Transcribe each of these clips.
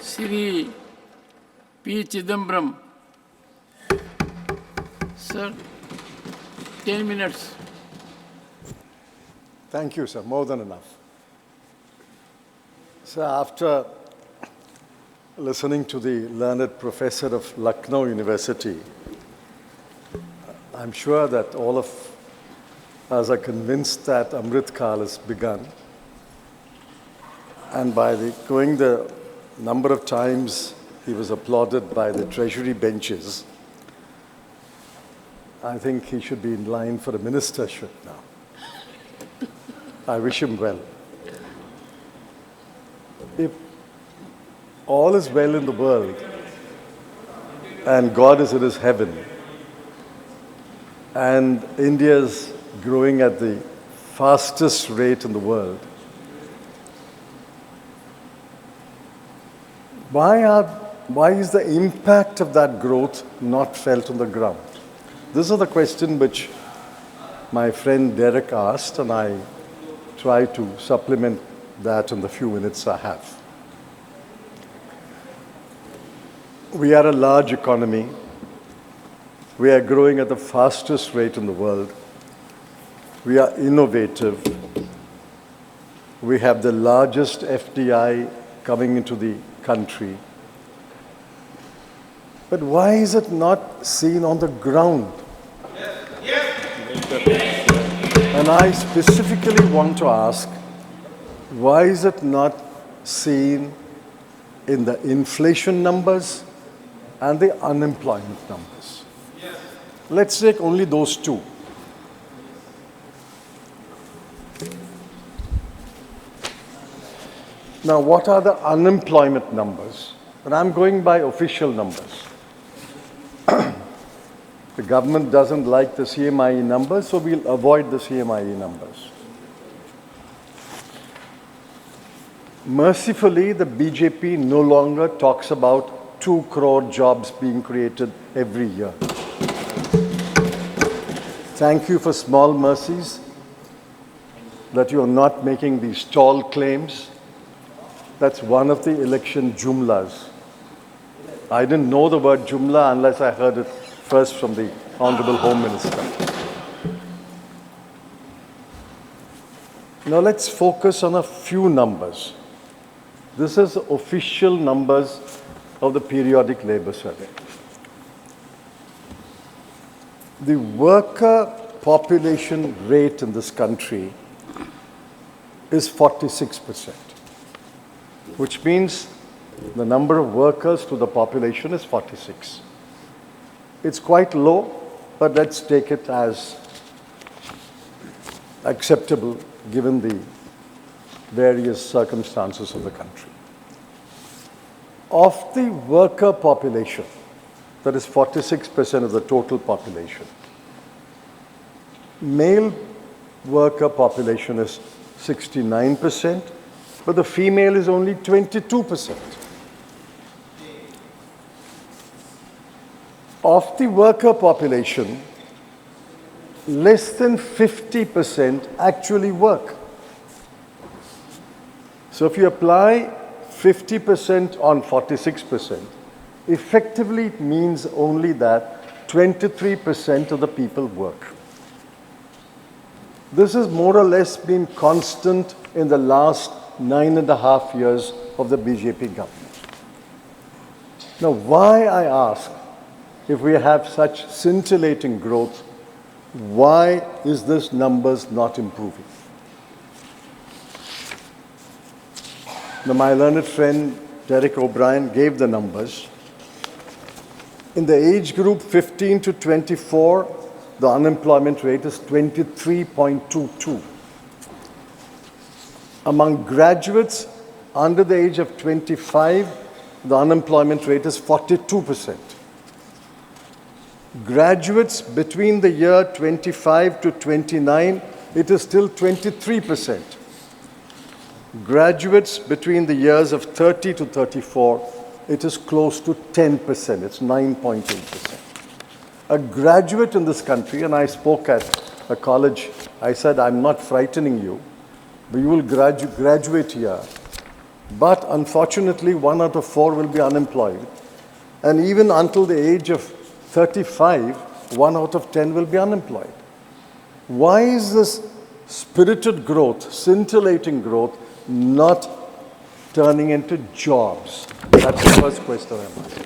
Sri P. Chidambaram. Sir, 10 minutes. Thank you, sir. More than enough. So after listening to the learned professor of Lucknow University, I'm sure that all of us are convinced that Amrit Kal has begun. And by going the number of times he was applauded by the treasury benches, I think he should be in line for a ministership now. I wish him well. If all is well in the world and God is in his heaven and India is growing at the fastest rate in the world, why is the impact of that growth not felt on the ground? This is the question which my friend Derek asked, and I try to supplement that in the few minutes I have. We are a large economy. We are growing at the fastest rate in the world. We are innovative. We have the largest FDI coming into the country. But why is it not seen on the ground? And I specifically want to ask, why is it not seen in the inflation numbers and the unemployment numbers? Let's take only those two. Now, what are the unemployment numbers? And I'm going by official numbers. The government doesn't like the CMIE numbers, so we'll avoid the CMIE numbers. Mercifully, the BJP no longer talks about 2 crore jobs being created every year. Thank you for small mercies that you are not making these tall claims. That's one of the election jumlas. I didn't know the word jumla unless I heard it first from the Honorable Home Minister. Now let's focus on a few numbers. This is official numbers of the Periodic Labour Survey. The worker population rate in this country is 46%, which means the number of workers to the population is 46. It's quite low, but let's take it as acceptable given the various circumstances of the country. Of the worker population, that is 46% of the total population, male worker population is 69%, but the female is only 22%. Of the worker population, less than 50% actually work. So if you apply 50% on 46%, effectively it means only that 23% of the people work. This has more or less been constant in the last 9.5 years of the BJP government. Now, why, I ask, if we have such scintillating growth, why is this numbers not improving? Now, my learned friend Derek O'Brien gave the numbers. In the age group 15 to 24, the unemployment rate is 23.22. Among graduates under the age of 25, the unemployment rate is 42%. Graduates between the year 25 to 29, it is still 23%. Graduates between the years of 30 to 34, it is close to 10%. It's 9.8%. A graduate in this country, and I spoke at a college, I said, I'm not frightening you, but you will graduate here But unfortunately, 1 out of 4 will be unemployed. And even until the age of 35, 1 out of 10 will be unemployed. Why is this spirited growth, scintillating growth, not turning into jobs? That's the first question I'm asking.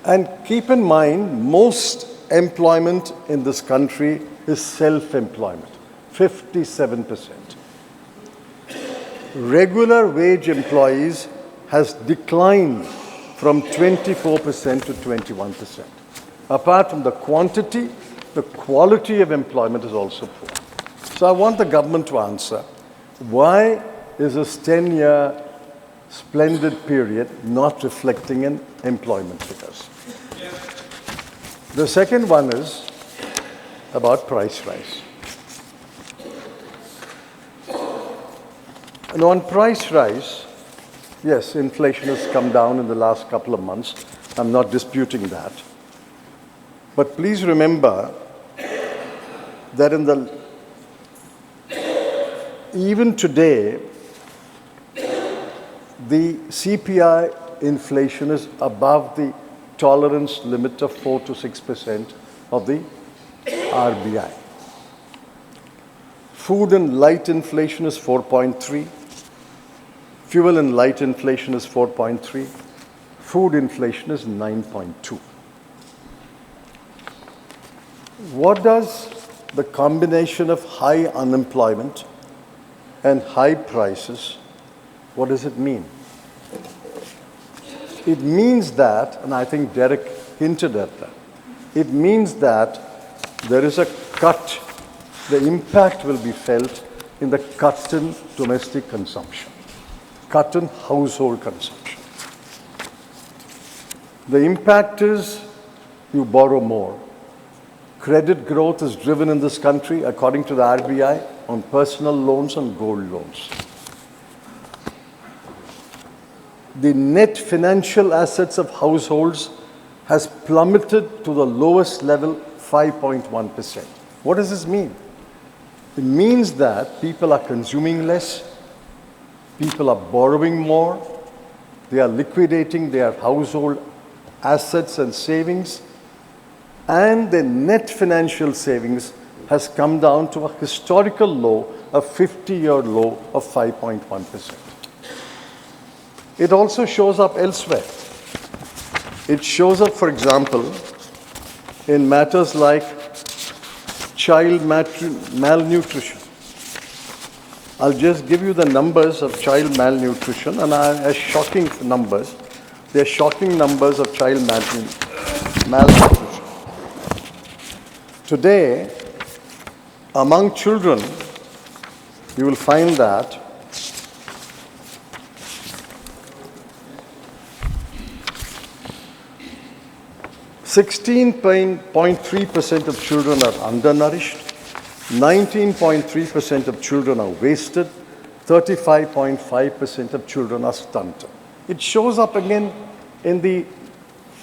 And keep in mind, most employment in this country is self-employment, 57%. Regular wage employees has declined from 24% to 21%. Apart from the quantity, the quality of employment is also poor. So I want the government to answer, why is this 10-year splendid period not reflecting in employment figures? The second one is about price rise. And on price rise, yes, inflation has come down in the last couple of months. I'm not disputing that. But please remember that even today, the CPI inflation is above the tolerance limit of 4 to 6% of the RBI. Food and light inflation is 4.3. Fuel and light inflation is 4.3. Food inflation is 9.2. What does the combination of high unemployment and high prices, what does it mean? It means that, and I think Derek hinted at that, it means that there is a cut, the impact will be felt in the cut in domestic consumption, cut in household consumption. The impact is you borrow more. Credit growth is driven in this country, according to the RBI, on personal loans and gold loans. The net financial assets of households has plummeted to the lowest level, 5.1%. What does this mean? It means that people are consuming less, people are borrowing more, they are liquidating their household assets and savings, and the net financial savings has come down to a historical low, a 50-year low of 5.1%. It also shows up elsewhere. It shows up, for example, in matters like child malnutrition. I'll just give you the numbers of child malnutrition, and are shocking numbers. They're shocking numbers of child malnutrition. Today, among children, you will find that 16.3% of children are undernourished, 19.3% of children are wasted, 35.5% of children are stunted. It shows up again in the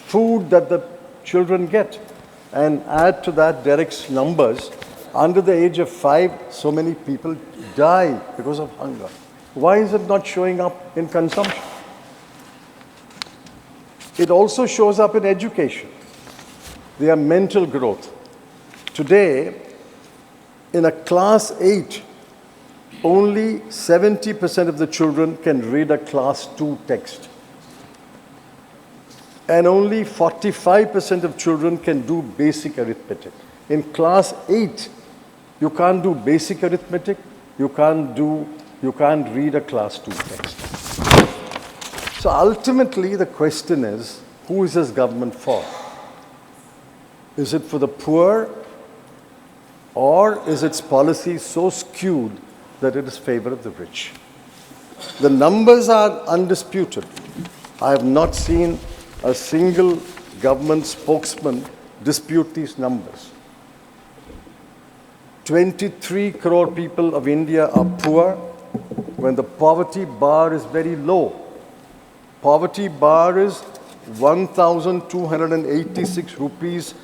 food that the children get. And add to that Derek's numbers, under the age of 5, so many people die because of hunger. Why is it not showing up in consumption? It also shows up in education. Their mental growth. Today, in a class 8, only 70% of the children can read a class 2 text. And only 45% of children can do basic arithmetic. In class 8, you can't do basic arithmetic, you can't read a class 2 text. So ultimately, the question is, who is this government for? Is it for the poor, or is its policy so skewed that it is in favor of the rich? The numbers are undisputed. I have not seen a single government spokesman dispute these numbers. 23 crore people of India are poor when the poverty bar is very low. Poverty bar is 1,286 rupees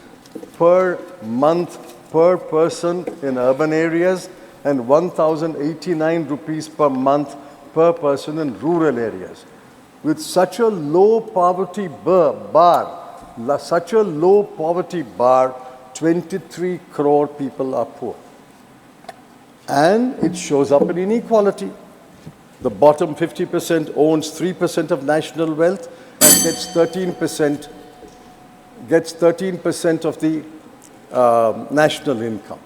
per month per person in urban areas and 1,089 rupees per month per person in rural areas. With such a low poverty bar, 23 crore people are poor. And it shows up in inequality. The bottom 50% owns 3% of national wealth and gets 13% of the national income.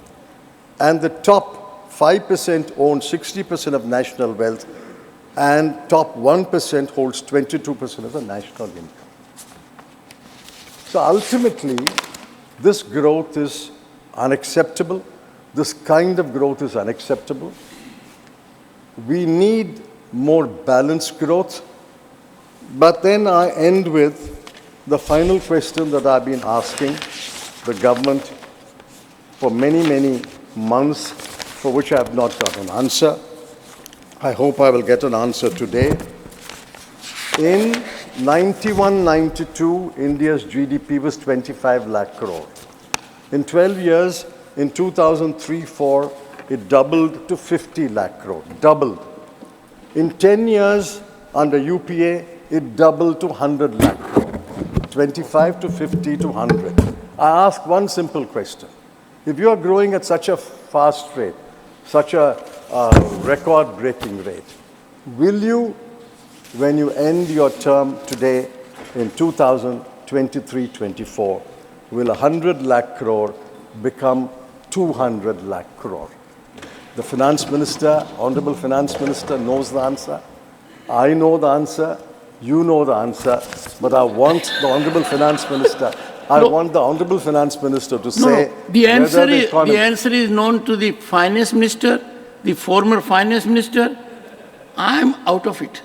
And the top 5% owns 60% of national wealth, and top 1% holds 22% of the national income. So ultimately, this growth is unacceptable. This kind of growth is unacceptable. We need more balanced growth. But then I end with the final question that I've been asking the government for many, many months, for which I have not got an answer. I hope I will get an answer today. In 91-92, India's GDP was 25 lakh crore. In 12 years, in 2003-04, it doubled to 50 lakh crore, doubled. In 10 years, under UPA, it doubled to 100 lakh crore, 25 to 50 to 100. I ask one simple question. If you are growing at such a fast rate, such a record-breaking rate, will you, when you end your term today in 2023-24, will 100 lakh crore become 200 lakh crore? The Finance Minister, Honorable Finance Minister, knows the answer. I know the answer. You know the answer. But I want the Honorable Finance Minister, to say the answer is known to the Finance Minister, the former Finance Minister. I am out of it.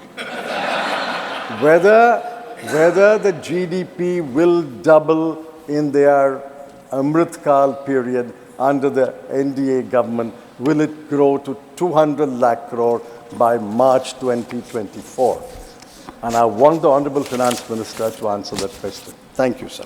Whether the GDP will double in their Amrit Kal period under the NDA government, will it grow to 200 lakh crore by March 2024? And I want the Honorable Finance Minister to answer that question. Thank you, sir.